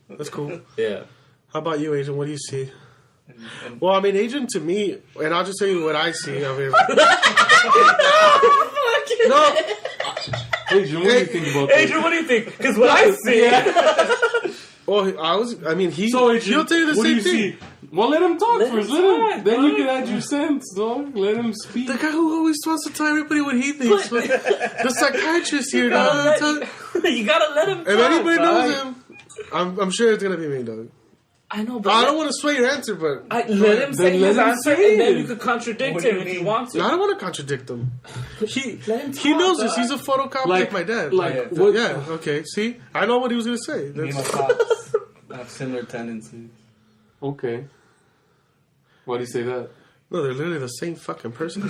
That's cool. Yeah. How about you, Adrian? What do you see? Well, I mean, Adrian, to me, and I'll just tell you what I see. I mean, no. Adrian, what do you think about that? Adrian, what do you think? Because what I see... Well, he'll tell you the same thing. See? Well, let him talk first. Then you can add your sense, dog. Let him speak. The guy who always wants to tell everybody what he thinks. The psychiatrist here, dog. You gotta let him talk. If anybody knows him, I'm sure it's gonna be me, dog. I know, but... I don't want to sway your answer, but... let him say his answer, and then you could contradict him if you want to. No, I don't want to contradict him. Let him talk, he knows this. He's a photocopy like my dad. Yeah, okay. See? I know what he was going to say. Me and my pops have similar tendencies. Okay. Why do you say that? No, they're literally the same fucking person.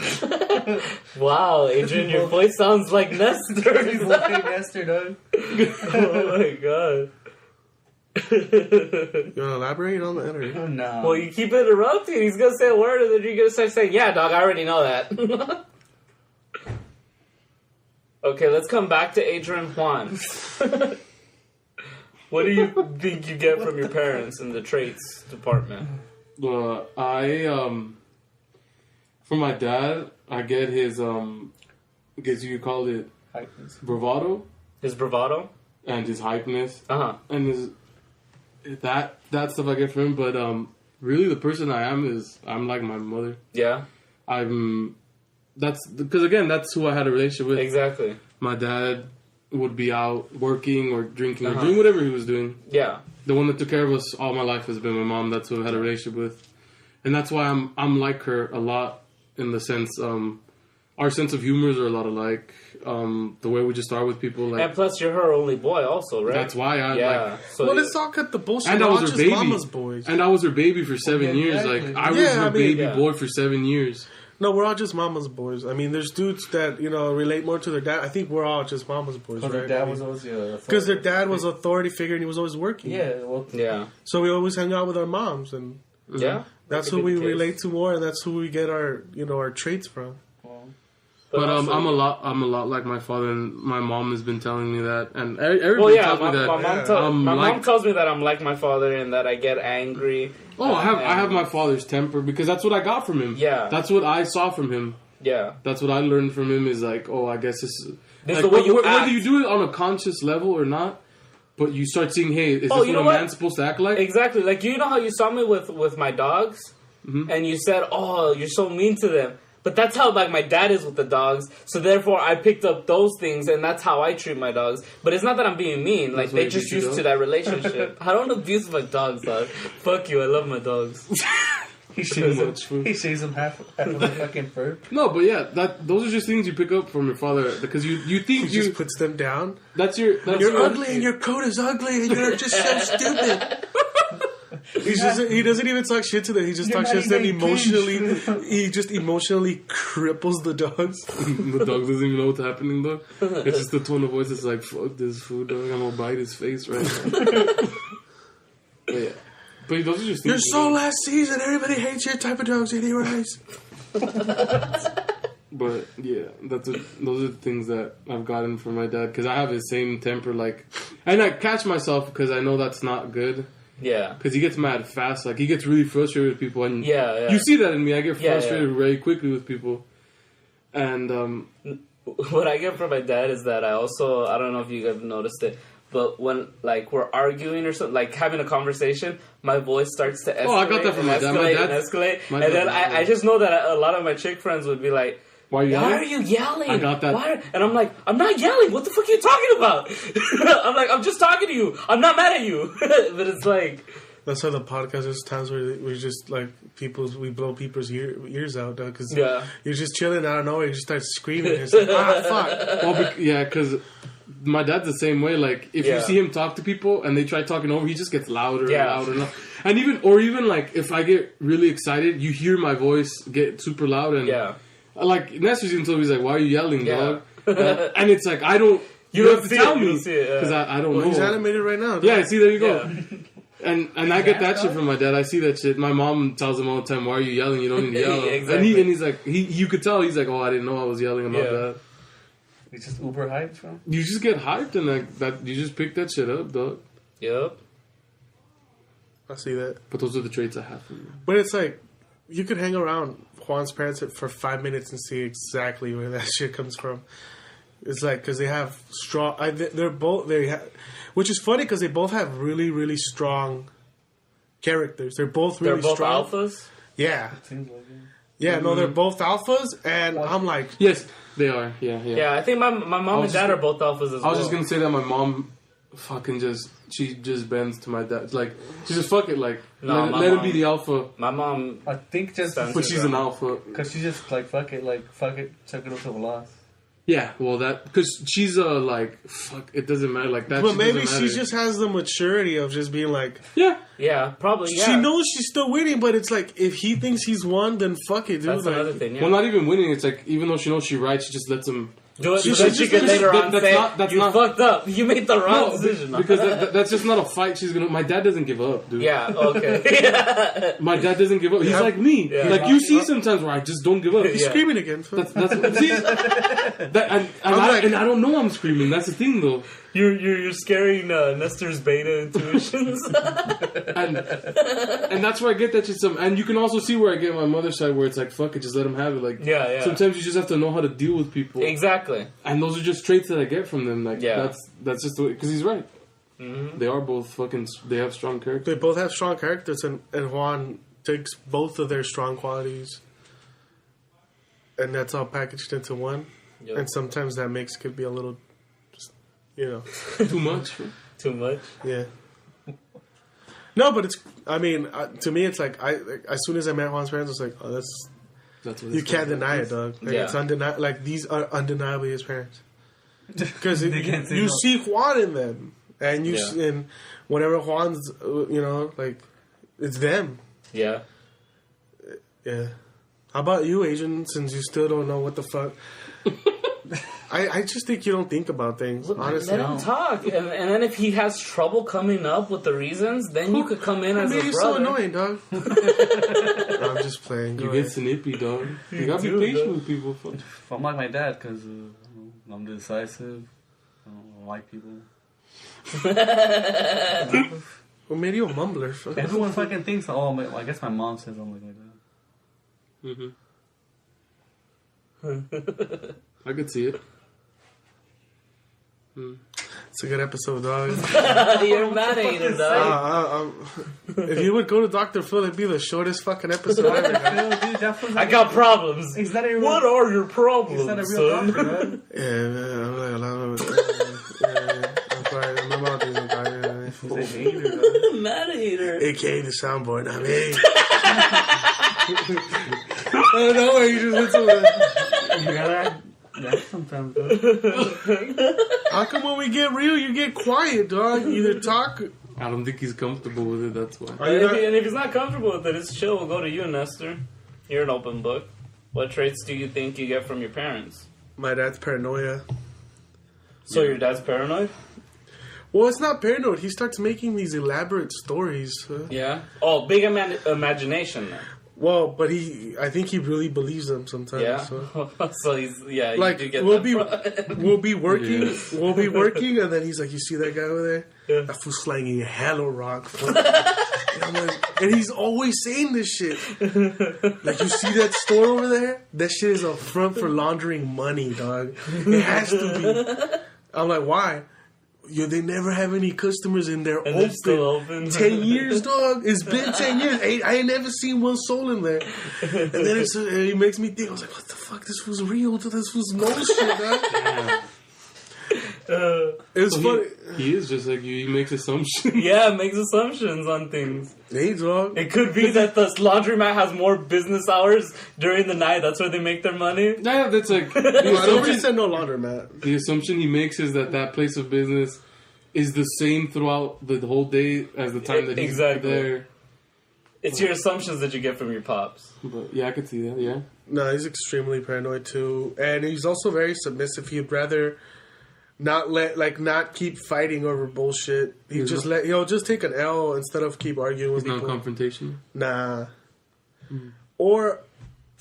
Wow, Adrian, your voice sounds like Nestor. He's like Nestor, dog. Oh my god. You want to elaborate on that? Or? No. Well, you keep interrupting. He's going to say a word, and then you're going to start saying, yeah, dog, I already know that. Okay, let's come back to Adrian Juan. What do you think you get from your parents in the traits department? From my dad, I get his, I guess you could call it bravado. His bravado? And his hypeness. Uh-huh. And his... That stuff I get from him, but really the person I am is I'm like my mother. Yeah. That's because again that's who I had a relationship with. Exactly. My dad would be out working or drinking or doing whatever he was doing. Yeah. The one that took care of us all my life has been my mom. That's who I had a relationship with, and that's why I'm like her a lot in the sense our sense of humors are a lot alike. The way we just are with people, like, and plus you're her only boy, also, right? That's why So well, let's all cut the bullshit. And I was her baby. Mama's boys. And I was her baby for 7 years. Exactly. Like I was her baby boy for 7 years. No, we're all just mama's boys. I mean, there's dudes that relate more to their dad. I think we're all just mama's boys, right? Their dad was always because their dad was an authority figure and he was always working. Yeah. So we always hang out with our moms, and that's who we relate to more, and that's who we get our our traits from. But I'm a lot like my father, and my mom has been telling me that, and everybody tells me that. My mom tells me that I'm like my father and that I get angry. Oh, I have my father's temper because that's what I got from him. Yeah, that's what I saw from him. Yeah, that's what I learned from him. Is like, oh, I guess this is like, the way whether you do it on a conscious level or not. But you start seeing, hey, is this what a man's supposed to act like? Exactly. Like, you know how you saw me with my dogs, and you said, oh, you're so mean to them. But that's how, like, my dad is with the dogs. So, therefore, I picked up those things, and that's how I treat my dogs. But it's not that I'm being mean. Like, they just used to that relationship. I don't abuse my dogs, dog. Fuck you. I love my dogs. He shaves them half of the fucking fur. No, but yeah, those are just things you pick up from your father because you think he just puts them down. You're ugly, and your coat is ugly, and you're just so stupid. He doesn't even talk shit to them. He just talks shit to them emotionally. He just emotionally cripples the dogs. The dog doesn't even know what's happening, though. It's just the tone of voice that's like, fuck this food, dog. I'm gonna bite his face right now. But yeah. But those are just things. You're so last season. Everybody hates your type of dogs anyways. But yeah, those are the things that I've gotten from my dad because I have his same temper. Like, and I catch myself because I know that's not good. Yeah. Because he gets mad fast. Like, he gets really frustrated with people. And you see that in me. I get frustrated very quickly with people. And what I get from my dad is that I don't know if you guys noticed it, but when, like, we're arguing or something, like, having a conversation, my voice starts to escalate. Oh, I got that from my dad. And then I just know that a lot of my chick friends would be like, Why are you yelling? I got that. And I'm like, I'm not yelling. What the fuck are you talking about? I'm like, I'm just talking to you. I'm not mad at you. But it's like... That's how the podcast is times where we just, like, we blow people's ears out, though, because you're just chilling out of nowhere, you just start screaming. It's like, fuck. Well, because my dad's the same way. Like, if you see him talk to people and they try talking over, he just gets louder and louder and louder. And even, like, if I get really excited, you hear my voice get super loud and... Like, Nestor's even told me, he's like, why are you yelling, dog? And it's like, I don't... You have to tell me. Because I don't know. He's animated right now. Yeah, see, there you go. And I get that shit from my dad. I see that shit. My mom tells him all the time, why are you yelling? You don't need to yell. Exactly. And he's like, you could tell, he's like, oh, I didn't know I was yelling about that. He's just uber hyped, bro. You just get hyped and like that. You just pick that shit up, dog. Yep. I see that. But those are the traits I have from them. But it's like, you could hang around Juan's parents for 5 minutes and see exactly where that shit comes from. It's like, because they have strong... they're both... which is funny, because they both have really, really strong characters. They're both really strong. They're both alphas? Yeah. It seems like it. Yeah, no, they're both alphas, and I'm like... Yes, they are. Yeah. Yeah, I think my mom and dad are both alphas as well. I was just going to say that my mom fucking she just bends to my dad. Like, she just fuck it, like, let him be the alpha. My mom... I think just... But she's an alpha. Because she just, like, fuck it, chuck it up to the loss. Yeah, well, because she's fuck, it doesn't matter, like that. But maybe she just has the maturity of just being like, yeah, probably. Yeah. She knows she's still winning, but it's like, if he thinks he's won, then fuck it, dude. That's another thing. Yeah. Well, not even winning. It's like, even though she knows she's right, she just lets him do it. She could later on say, "You fucked up. You made the wrong decision." Because that's just not a fight. My dad doesn't give up, dude. Yeah. Okay. My dad doesn't give up. He's like me. Yeah. Like you see sometimes where I just don't give up. He's screaming again. That's see, and I don't know I'm screaming. That's the thing, though. You're scaring Nestor's beta intuitions. and that's where I get that shit. And you can also see where I get my mother's side, where it's like, fuck it, just let him have it. Like, yeah. Sometimes you just have to know how to deal with people. Exactly. And those are just traits that I get from them. Like, that's just the way, because he's right. Mm-hmm. They are both they have strong characters. They both have strong characters, and Juan takes both of their strong qualities, and that's all packaged into one. Yep. And sometimes that could be a little, too much. Too much. Yeah. No, but to me, it's like as soon as I met Juan's parents, I was like, oh, that's what you can't deny it, dog. Like, it's undeniable. Like, these are undeniably his parents, because you see Juan in them, and and whenever Juan's, like, it's them. Yeah. Yeah. How about you, Asian? Since you still don't know what the fuck. I just think you don't think about things, honestly. Let him talk. And then if he has trouble coming up with the reasons, then you could come in as a brother. You're so annoying, dog. I'm just playing. You get snippy, dog. You gotta be patient with people. I'm like my dad, because I'm decisive. I don't like people. What made you a mumbler? Everyone fucking thinks, I guess my mom says I'm like my dad. I could see it. It's a good episode, dog. You're mad at either, dog. If you would go to Dr. Phil, it'd be the shortest fucking episode ever. I got problems. What are your problems, is that a real son? doctor, right? I'm sorry. My mom thinks I'm tired. Mad at hater. AKA the soundboard, not me. I don't know where you just hit something. You gotta act sometimes, though. How come when we get real, you get quiet, dog? Either talk. I don't think he's comfortable with it. That's why. And if he's not comfortable with it, it's chill. We'll go to you, Nestor. You're an open book. What traits do you think you get from your parents? My dad's paranoia. So your dad's paranoid? Well, it's not paranoid. He starts making these elaborate stories. Yeah. Oh, big imagination. Then. Well, but I think he really believes them sometimes. Yeah. So, so he's like, you do get we'll be working, and then he's like, "You see that guy over there? Yeah. That fool's slanging a hella rock." And he's always saying this shit. Like, you see that store over there? That shit is a front for laundering money, dog. It has to be. I'm like, why? They never have any customers in there. And they're still open. 10 years, dog. It's been 10 years. I ain't never seen one soul in there. And then it makes me think. I was like, what the fuck? This was real. This was no shit, dog. It was funny. He is just like you. He makes assumptions. Yeah, makes assumptions on things. Hey, dog. It could be that the laundromat has more business hours during the night. That's where they make their money. Yeah, that's like... Nobody said no laundromat. The assumption he makes is that place of business is the same throughout the whole day as the time that he's there. It's your assumptions that you get from your pops. But yeah, I could see that, yeah. No, he's extremely paranoid, too. And he's also very submissive. He'd rather... not keep fighting over bullshit. He'll just take an L instead of keep arguing with people. He's not confrontational? Nah. Or...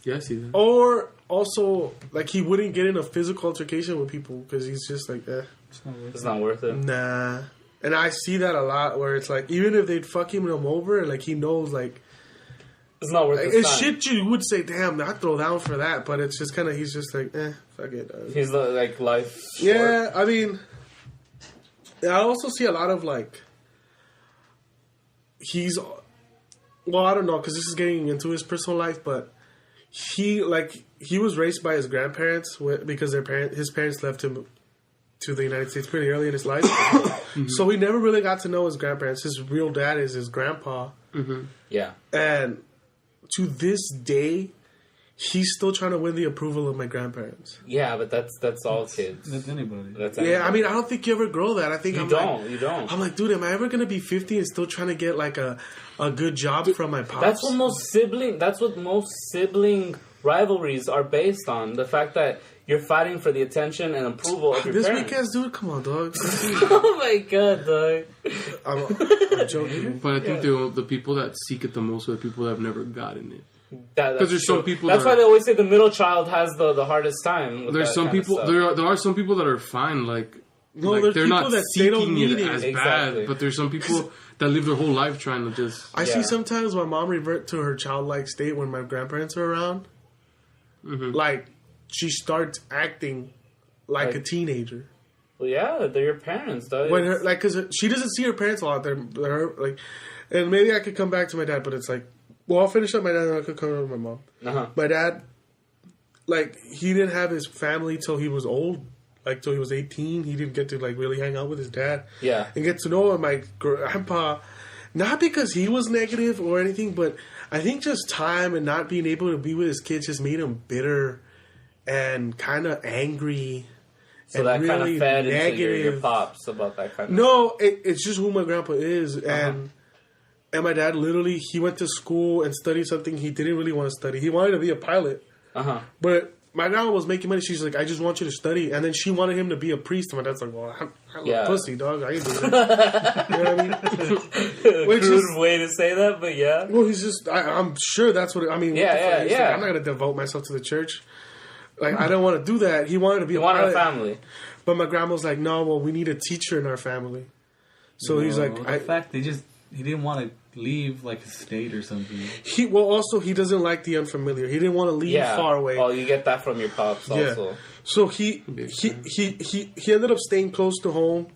Yeah, I see that. Or also, like, he wouldn't get in a physical altercation with people because he's just like, It's not worth it. Nah. And I see that a lot where it's like, even if they'd fuck him over, like, he knows, like, it's not worth it. It's shit you would say, damn, I'd throw down for that. But it's just kind of, he's just like, fuck it. He's like, life short. Yeah, I mean, I also see a lot of, like, well, I don't know, because this is getting into his personal life, but he was raised by his grandparents because his parents left him to the United States pretty early in his life. So he never really got to know his grandparents. His real dad is his grandpa. Mm-hmm. Yeah. And to this day, he's still trying to win the approval of my grandparents. Yeah, but that's all kids. That's anybody. That's anybody. Yeah, I mean, I don't think you ever grow that. I think you don't. I'm like, dude, am I ever gonna be 50 and still trying to get like a good job from my pops? That's what most sibling rivalries are based on. The fact that you're fighting for the attention and approval of your parents. This weekend's dude, come on, dog. Oh my god, dog. I'm joking. But I think the people that seek it the most are the people that have never gotten it. Because there's some people. That's why they always say the middle child has the hardest time. There's some people. There are some people that are fine. Like, no, like they're not that seeking it as exactly. bad. But there's some people that live their whole life trying to just. I see sometimes my mom revert to her childlike state when my grandparents are around. Mm-hmm. Like, she starts acting like a teenager. Well, yeah, they're your parents, though. When her, like, because she doesn't see her parents a lot. They're like, and maybe I could come back to my dad, but it's like, well, I'll finish up my dad and I could come over to my mom. Uh-huh. My dad, like, he didn't have his family till he was old. Like, till he was 18. He didn't get to, like, really hang out with his dad. Yeah. And get to know him. My grandpa, not because he was negative or anything, but I think just time and not being able to be with his kids just made him bitter and kind of angry. So that really kind of fed into your pops about that kind of... No, it's just who my grandpa is. And my dad literally, he went to school and studied something he didn't really want to study. He wanted to be a pilot. Uh-huh. But my grandma was making money. She's like, I just want you to study. And then she wanted him to be a priest. And my dad's like, well, I'm a pussy, dog. I ain't doing that. You know what I mean? Crude way to say that, but yeah. Well, he's just, I'm sure that's what, I mean. Yeah. Like, I'm not going to devote myself to the church. Like, I don't want to do that. He wanted to be a pilot. He wanted a family. But my grandma was like, no, well, we need a teacher in our family. So he's like... The fact he didn't want to leave, like, a state or something. He doesn't like the unfamiliar. He didn't want to leave far away. Oh, you get that from your pops also. So he ended up staying close to home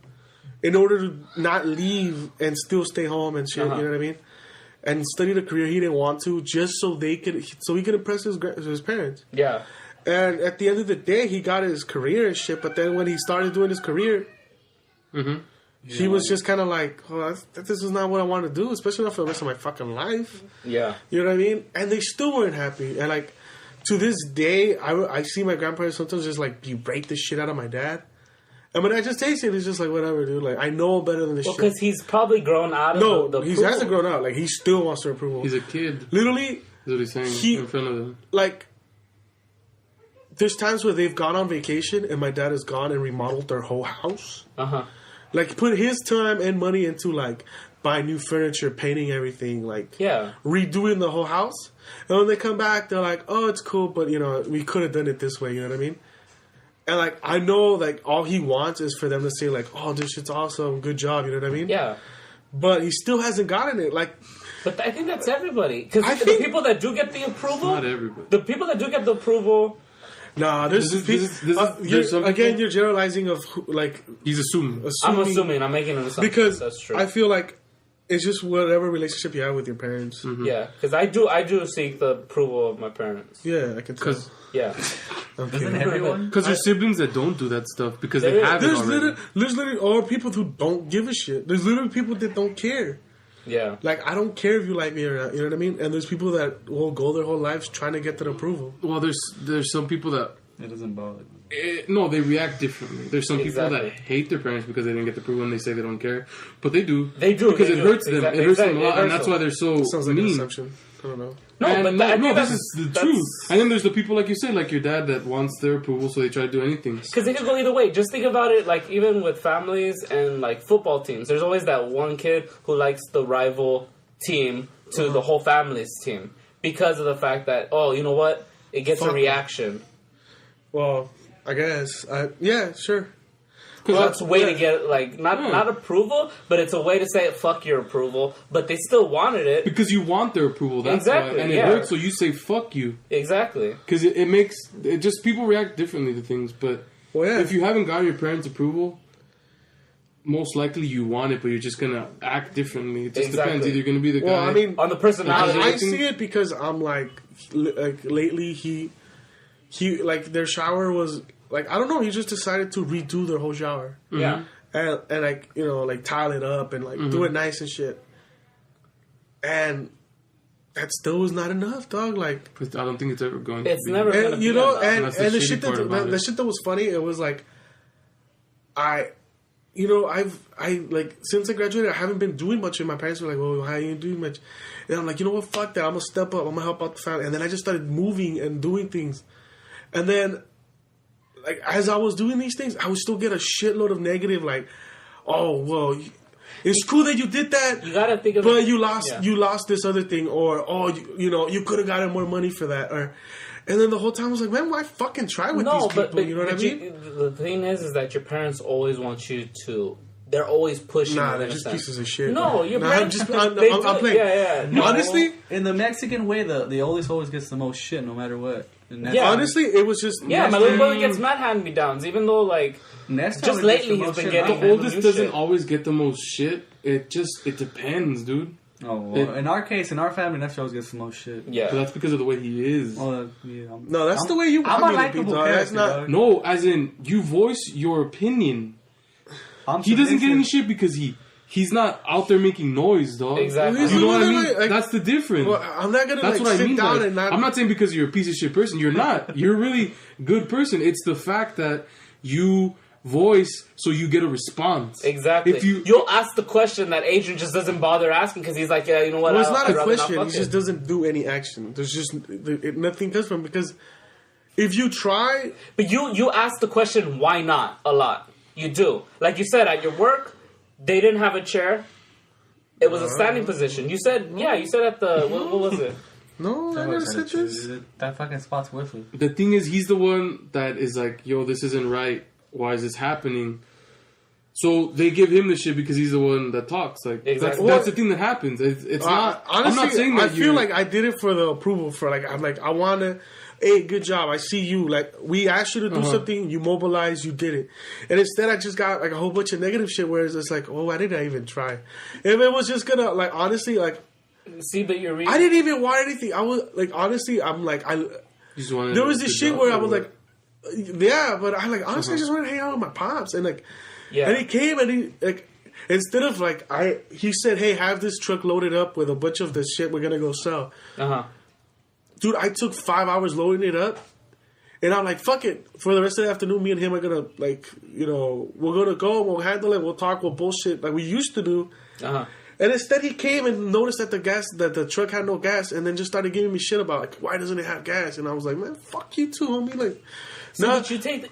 in order to not leave and still stay home and shit, you know what I mean? And studied a career he didn't want to just so he could impress his parents. Yeah. And at the end of the day, he got his career and shit, but then when he started doing his career... Mm-hmm. He was just kind of like, oh, this is not what I want to do, especially not for the rest of my fucking life. Yeah. You know what I mean? And they still weren't happy. And, like, to this day, I see my grandparents sometimes just, like, berate the shit out of my dad. And when I just taste it, it's just like, whatever, dude. Like, I know better than this shit. Because he's probably grown out of the he hasn't grown out. Like, he still wants their approval. He's a kid. Literally. That's what he's saying in front of them. Like, there's times where they've gone on vacation and my dad has gone and remodeled their whole house. Uh-huh. Like, put his time and money into, like, buying new furniture, painting everything, like, redoing the whole house. And when they come back, they're like, oh, it's cool, but, you know, we could have done it this way, you know what I mean? And, like, I know, like, all he wants is for them to say, like, oh, this shit's awesome, good job, you know what I mean? Yeah. But he still hasn't gotten it, like... But I think that's everybody. Because the people that do get the approval... Not everybody. The people that do get the approval... Nah, there's again, you're generalizing of like he's assuming. I'm assuming. I'm making an assumption because that's true. I feel like it's just whatever relationship you have with your parents. Mm-hmm. Yeah, because I do seek the approval of my parents. Yeah, I can tell. Yeah, doesn't everyone? Because there's siblings that don't do that stuff because they have it already. There's literally all people who don't give a shit. There's literally people that don't care. Yeah. Like, I don't care if you like me or not, you know what I mean? And there's people that will go their whole lives trying to get that approval. Well, there's some people that... It doesn't bother them. No, they react differently. There's some people that hate their parents because they didn't get the approval and they say they don't care. But they do. They do. Because it hurts them. It hurts them a lot, and that's why they're so sounds like mean. An assumption. I don't know. No, this is the truth. And then there's the people, like you said, like your dad that wants their approval, so they try to do anything. Because they can go either way. Just think about it, like, even with families and, like, football teams. There's always that one kid who likes the rival team to the whole family's team. Because of the fact that, oh, you know what? It gets a reaction. Well, I guess. Yeah, sure. that's a way to get not approval, but it's a way to say fuck your approval. But they still wanted it because you want their approval. That's exactly, why, and it hurts. So you say fuck you exactly because it makes it just people react differently to things. But if you haven't gotten your parents' approval, most likely you want it, but you're just gonna act differently. It just depends. Either you're gonna be the guy. Well, I mean, on the personality. I see it because I'm like lately he like their shower was like I don't know. He just decided to redo their whole shower. Yeah, and like like tile it up and like do it nice and shit. And that still was not enough, dog. Like I don't think it's ever going. It's to be. never gonna be enough. And the shit that was funny. It was like I've since I graduated, I haven't been doing much. And my parents were like, "Well, how are you doing much?" And I'm like, you know what? Fuck that. I'm gonna step up. I'm gonna help out the family. And then I just started moving and doing things. And then, like as I was doing these things, I would still get a shitload of negative. Like, oh well, it's cool that you did that. You gotta think of but you lost this other thing, or you could have gotten more money for that, or. And then the whole time I was like, man, why fucking try with these people? But you know what I mean? The thing is that your parents always want you to. They're always pushing. Nah, they're just pieces of shit. No, your parents. I'm playing. Yeah. No, honestly, in the Mexican way, the oldest always gets the most shit, no matter what. Honestly, it was just. Yeah, my little brother gets mad hand-me-downs, even though like. Just lately he's been getting. The oldest doesn't always get the most shit. It depends, dude. Oh, well, in our case, in our family, Nestor always gets the most shit. Yeah, but that's because of the way he is. Oh, yeah. No, that's the way you want me to be, dog. That's not. No, as in you voice your opinion. He doesn't get any shit because he's not out there making noise, dog. Exactly. You know what I mean? Like, that's the difference. Well, I'm not gonna. That's what I mean. Down and not... I'm not saying because you're a piece of shit person. You're not. You're a really good person. It's the fact that you voice so you get a response. Exactly. If you'll ask the question that Adrian just doesn't bother asking because he's like, yeah, you know what? Well, it's not a question. He just doesn't do any action. There's just nothing comes from because if you try, but you ask the question why not a lot. You do, like you said at your work, they didn't have a chair. It was a standing position. You said at the what was it? No, I never said this. That fucking spot's worth it. The thing is, he's the one that is like, yo, this isn't right. Why is this happening? So they give him the shit because he's the one that talks. Like that's the thing that happens. It's not. Honestly, I'm not saying that. I feel like I did it for the approval. For like, I'm like, I want to. Hey, good job. I see you. Like, we asked you to do something. You mobilized. You did it. And instead, I just got like a whole bunch of negative shit. Where it's just like, oh, why did I even try? If it was just gonna like, honestly, like, see, but you're. I didn't even want anything. I was like, honestly, I'm like, there was this shit where I was like. Yeah, but I honestly I just wanted to hang out with my pops and and he came and he like instead of like he said, hey, have this truck loaded up with a bunch of the shit we're gonna go sell. Dude, I took 5 hours loading it up, and I'm like, fuck it. For the rest of the afternoon, me and him are gonna we're gonna go, we'll handle it, we'll talk, we'll bullshit like we used to do. And instead, he came and noticed that the truck had no gas, and then just started giving me shit about like, why doesn't it have gas? And I was like, man, fuck you too, homie. Like. No,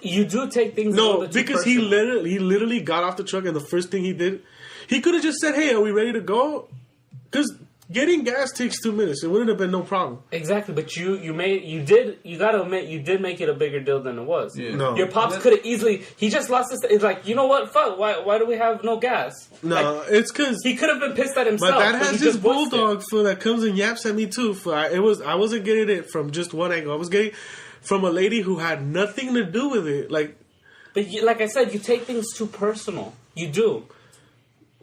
you do take things. No, because he literally got off the truck and the first thing he did, he could have just said, "Hey, are we ready to go?" Because getting gas takes 2 minutes. It wouldn't have been no problem. Exactly, but you gotta admit you did make it a bigger deal than it was. Yeah. No. Your pops could have easily. He just lost his. It's like, you know what? Fuck. Why do we have no gas? No, it's because he could have been pissed at himself. But that has this bulldog for that comes and yaps at me too. I wasn't getting it from just one angle. I was getting. From a lady who had nothing to do with it, like. But like I said, you take things too personal. You do,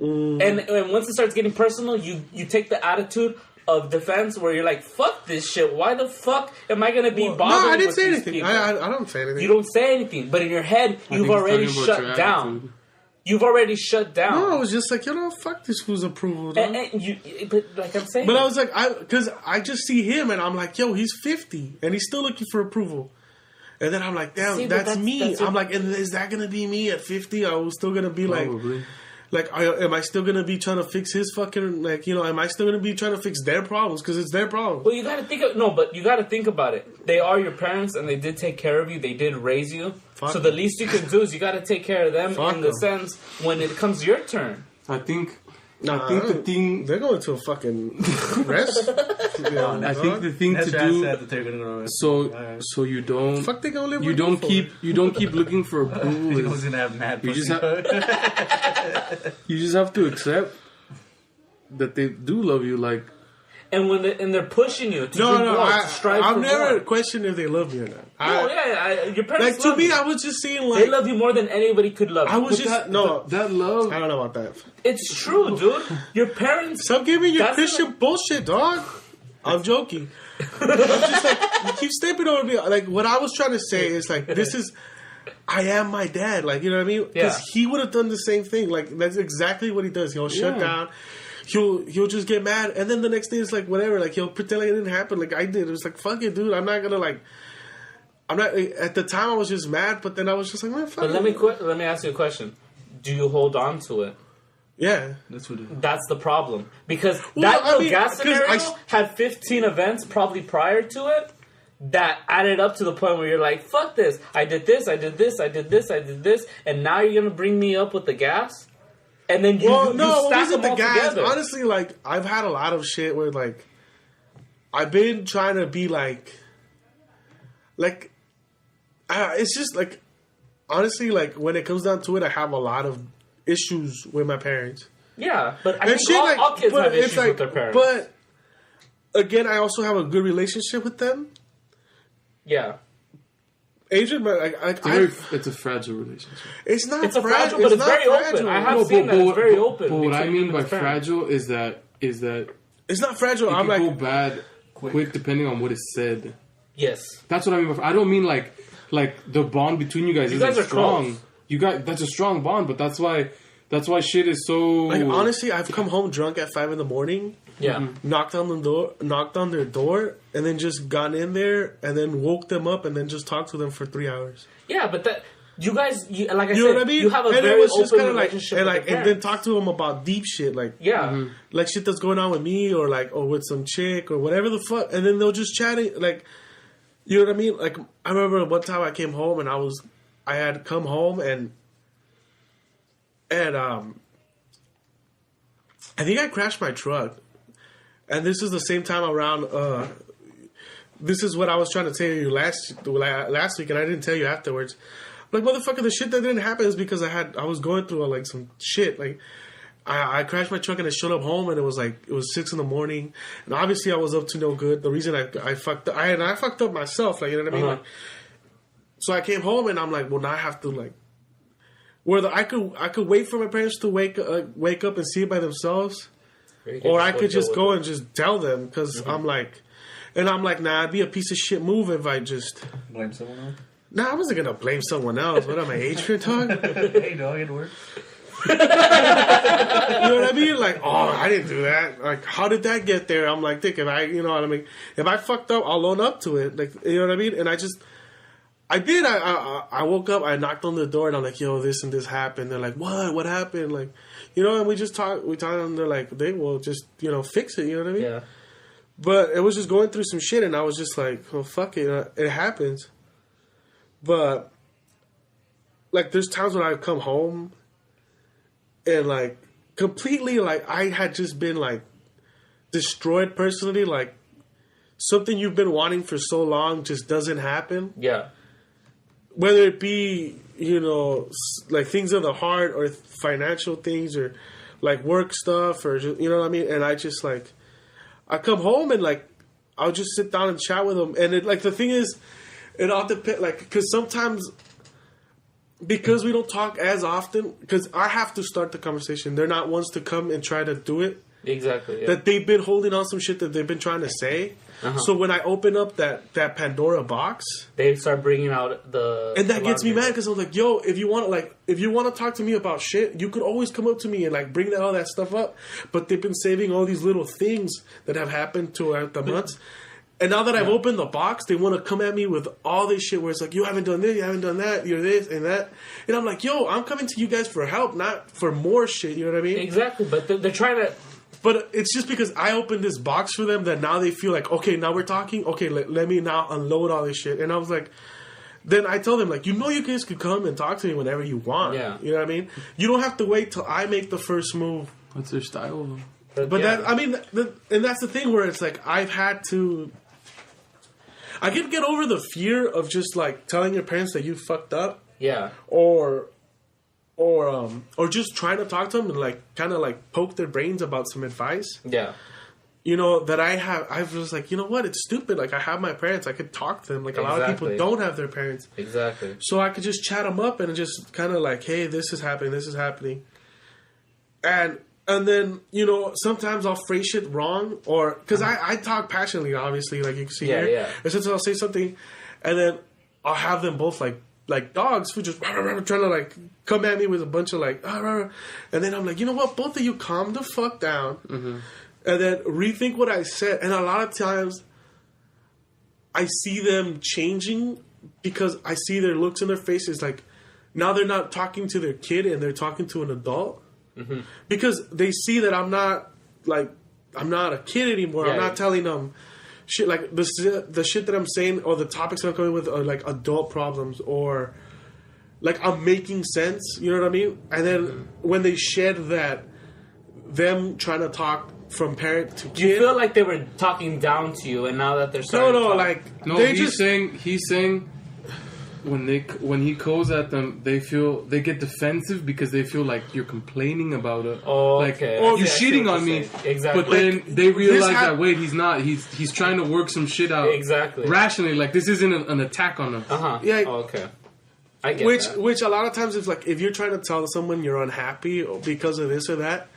and once it starts getting personal, you take the attitude of defense where you're like, "Fuck this shit. Why the fuck am I gonna be bothered?" No, I didn't say anything. I don't say anything. You don't say anything, but in your head, you've already shut down. You've already shut down. No, I was just like, fuck this fool's approval. But like I'm saying. But I was like, because I just see him and I'm like, yo, he's 50 and he's still looking for approval. And then I'm like, damn, that's me. I'm like, and is that going to be me at 50? I was still going to be like, am I still going to be trying to fix his fucking, am I still going to be trying to fix their problems? Because it's their problem. Well, you got to think about it. They are your parents and they did take care of you. They did raise you. So the least you can do is you got to take care of them in the sense when it comes your turn. I think the thing... They're going to a fucking rest. I think the thing to do, so you don't, fuck they gonna live you don't keep looking for approval. Gonna have mad you just have to accept that they do love you, like. And when they're pushing you to to strive I've for never more. questioned if they love you or not. Your parents like to love me, you. I was just seeing like they love you more than anybody could love you. I was just that love. I don't know about that. It's true, dude. Your parents. Stop giving your Christian bullshit, dog. I'm joking. I'm just like you keep stepping over me. Like what I was trying to say is like this is. I am my dad. Like you know what I mean? Because he would have done the same thing. Like that's exactly what he does. He'll shut down. He'll just get mad, and then the next day it's like whatever. Like he'll pretend like it didn't happen, like I did. It was like fuck it, dude. I'm not gonna like. I'm not. At the time, I was just mad, but then I was just like, man, fuck. But let me ask you a question. Do you hold on to it? Yeah, that's the problem because gas scenario had 15 events probably prior to it that added up to the point where you're like, fuck this. I did this. I did this. I did this. I did this, and now you're gonna bring me up with the gas. And then you stack them all together. Honestly, like I've had a lot of shit where like I've been trying to be like it's just like honestly like when it comes down to it, I have a lot of issues with my parents. Yeah, but I think all kids have issues with their parents. But again, I also have a good relationship with them. Yeah. Adrian, it's a fragile relationship. It's not. It's fragile, but it's very open. I have seen that it's very open. But what I mean by fragile is that it's not fragile. It can go bad quick depending on what is said. Yes, that's what I mean. I don't mean like the bond between you guys isn't strong. Close. You guys, that's a strong bond, but that's why shit is so. Like honestly, I've come home drunk at 5 a.m. Yeah, knocked on their door, and then just gone in there, and then woke them up, and then just talked to them for 3 hours. Yeah, but that you guys, like I said, know what I mean? You have a very open relationship, and then talk to them about deep shit, like like shit that's going on with me, or with some chick, or whatever the fuck, and then they'll just chat it, like, you know what I mean? Like I remember one time I came home and I had come home and I think I crashed my truck. And this is the same time around. This is what I was trying to tell you last week, and I didn't tell you afterwards. Like motherfucker, the shit that didn't happen is because I was going through like some shit. Like I crashed my truck and I showed up home and it was 6 a.m, and obviously I was up to no good. The reason I fucked up, I fucked up myself. Like you know what I mean? Like, so I came home and I'm like, well now I have to like. Whether I could wait for my parents to wake up and see it by themselves. Or I could just go and just tell them because I'm like, nah, it'd be a piece of shit move if I just blame someone else. Nah, I wasn't gonna blame someone else. What am I, Adrian, dog? Hey, dog, it worked. You know what I mean? Like, oh, I didn't do that. Like, how did that get there? I'm like, Dick, if I fucked up, I'll own up to it. Like, you know what I mean? And I did. I woke up. I knocked on the door, and I'm like, "Yo, this and this happened." They're like, "What? What happened?" Like, you know, and we just talked. We talked, and they're like, "They will just, fix it." You know what I mean? Yeah. But it was just going through some shit, and I was just like, "Well, fuck it. It happens." But like, there's times when I come home, and like, completely like I had just been like destroyed personally. Like, something you've been wanting for so long just doesn't happen. Yeah. Whether it be, like things of the heart or financial things or like work stuff or, you know what I mean? And I just like, I come home and like, I'll just sit down and chat with them. And the thing is, it all depends, like, because sometimes, because we don't talk as often, because I have to start the conversation. They're not ones to come and try to do it. Exactly. Yeah. That they've been holding on some shit that they've been trying to say. So when I open up that Pandora box, they start bringing out and that gets me mad because I'm like, yo, if you want to talk to me about shit, you could always come up to me and like bring all that stuff up. But they've been saving all these little things that have happened to the months. And now that I've opened the box, they want to come at me with all this shit where it's like, you haven't done this, you haven't done that, you're this and that. And I'm like, yo, I'm coming to you guys for help, not for more shit. You know what I mean? Exactly. But they're trying to. But it's just because I opened this box for them that now they feel like, okay, now we're talking. Okay, let me now unload all this shit. And I was like, then I told them, like, you guys could come and talk to me whenever you want. Yeah. You know what I mean? You don't have to wait till I make the first move. What's their style? But that, I mean, and that's the thing where it's like I can get over the fear of just like telling your parents that you fucked up. Yeah. Or just trying to talk to them and like kind of like poke their brains about some advice. Yeah. You know, that I was like, you know what? It's stupid. Like I have my parents. I could talk to them. Like a lot of people don't have their parents. Exactly. So I could just chat them up and just kind of like, hey, this is happening. This is happening. And then, you know, sometimes I'll phrase shit wrong or because I talk passionately, obviously, like you can see here. Yeah. And sometimes I'll say something and then I'll have them both like dogs who just trying to like come at me with a bunch of like, and then I'm like, you know what? Both of you calm the fuck down. Mm-hmm. And then rethink what I said. And a lot of times I see them changing because I see their looks in their faces. Like now they're not talking to their kid and they're talking to an adult. Mm-hmm. Because they see that I'm not a kid anymore. I'm not telling them shit like the shit that I'm saying or the topics I'm coming with are like adult problems or like I'm making sense. You know what I mean? And then when they shed that, them trying to talk from parent to kid. You feel like they were talking down to you, and now that they're starting he's saying when he goes at them, they get defensive because they feel like you're complaining about it. Oh, like, okay. You're cheating on me. Exactly. But then they realize that wait, he's not. He's trying to work some shit out. Exactly. Rationally, like this isn't an attack on them. Yeah. Oh, okay. I get that. Which a lot of times is like if you're trying to tell someone you're unhappy because of this or that,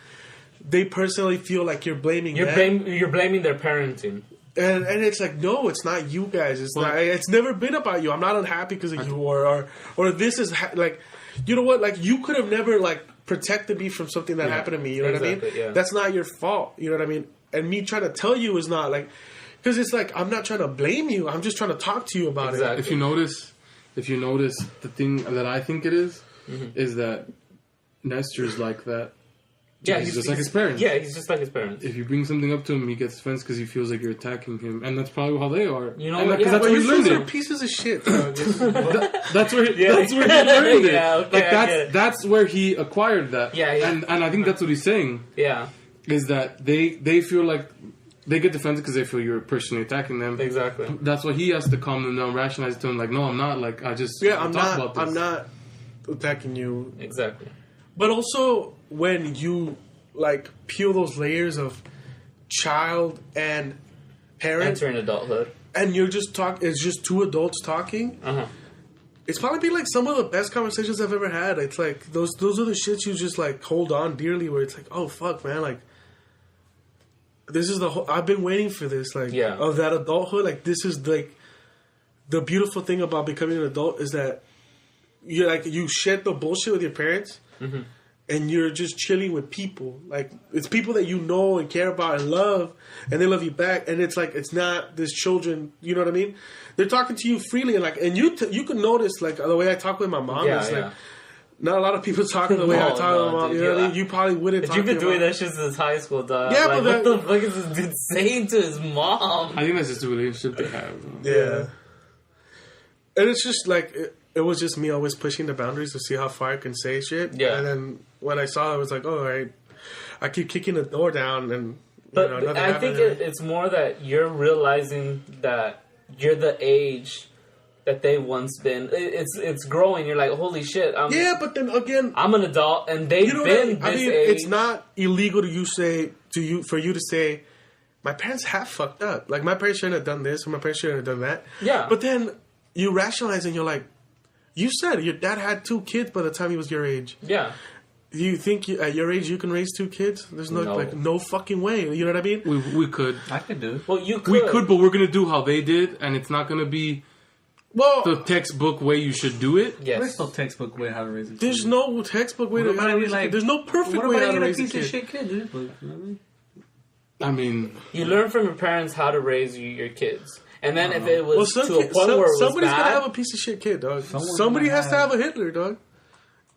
they personally feel like you're blaming them. You're blaming their parenting. And it's like, no, it's not you guys. It's never been about you. I'm not unhappy because of you, or this is like, you know what? Like you could have never like protected me from something that happened to me. You know what I mean? Yeah. That's not your fault. You know what I mean? And me trying to tell you is not like, because it's like I'm not trying to blame you. I'm just trying to talk to you about it. If you notice, the thing that I think it is that Nestor's like that. Yeah, he's just like his parents. Yeah, he's just like his parents. If you bring something up to him, he gets offense because he feels like you're attacking him, and that's probably how they are. You know, because that's where he learned it. Pieces of shit. That's where he learned it. Yeah, okay, that's where he acquired that. Yeah. And I think that's what he's saying. Yeah, is that they feel like they get defensive because they feel you're personally attacking them. Exactly. That's why he has to calm them down, rationalize to them, like, no, I'm not. Like, I'm not attacking you. Exactly. But also, when you, like, peel those layers of child and parent... Entering adulthood. And you're just it's just two adults talking. It's probably been, like, some of the best conversations I've ever had. It's, like, those are the shits you just, like, hold on dearly, where it's like, oh, fuck, man, like... This is I've been waiting for this, like, of that adulthood. Like, this is, like... The beautiful thing about becoming an adult is that you shed the bullshit with your parents... Mm-hmm. And you're just chilling with people. Like, it's people that you know and care about and love, and they love you back. And it's like, it's not this children, you know what I mean? They're talking to you freely, and like, and you can notice, like, the way I talk with my mom. Like, not a lot of people talk the way I talk with my mom. You know what I mean? You probably wouldn't talk to You've been doing that shit since high school, dog. Yeah, like, but what the fuck is this dude saying to his mom? I think that's just a relationship they have. Yeah. And it's just like... It was just me always pushing the boundaries to see how far I can say shit. Yeah. And then when I saw it, I was like, oh, all right. I keep kicking the door down and... But I think it's more that you're realizing that you're the age that they once been. It's growing. You're like, holy shit. But then again... I'm an adult and they've been this age. It's not illegal for you to say, my parents have fucked up. Like, my parents shouldn't have done this or my parents shouldn't have done that. Yeah. But then you rationalize and you're like, you said your dad had 2 kids by the time he was your age. Yeah. Do you think at your age you can raise 2 kids? There's no fucking way. You know what I mean? We could. I could do it. Well, you could. We could, but we're gonna do how they did, and it's not gonna be the textbook way you should do it. Yes. There's no textbook way how to raise a kid. There's no textbook way to raise a kid. There's no perfect way how to raise a kid. Piece of shit kid, dude. You know what I mean, you learn from your parents how to raise your kids. And then if it was to a point where it was somebody's bad, gonna have a piece of shit kid, dog. Somebody has to have a Hitler, dog.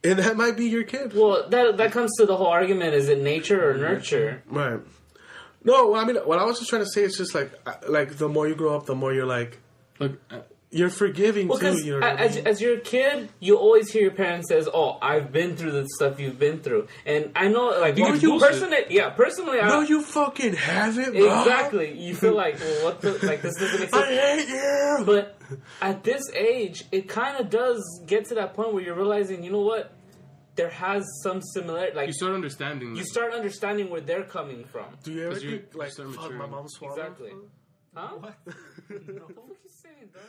And that might be your kid. Well, that comes to the whole argument: is it nature or nurture? Right. No, I mean, what I was just trying to say is just like the more you grow up, the more you're like, you're forgiving too. You know as you're a kid, you always hear your parents says, "Oh, I've been through the stuff you've been through," and I know, like, personally, no, you fucking haven't. Bro. Exactly. You feel like, well, what the like? This doesn't make sense. I hate you. But at this age, it kind of does get to that point where you're realizing, you know what? There has some similarity. Like you start understanding. You start understanding where they're coming from. Do you ever think like, fuck, my mom swallowed? Exactly. Huh? What? What are you saying, dog?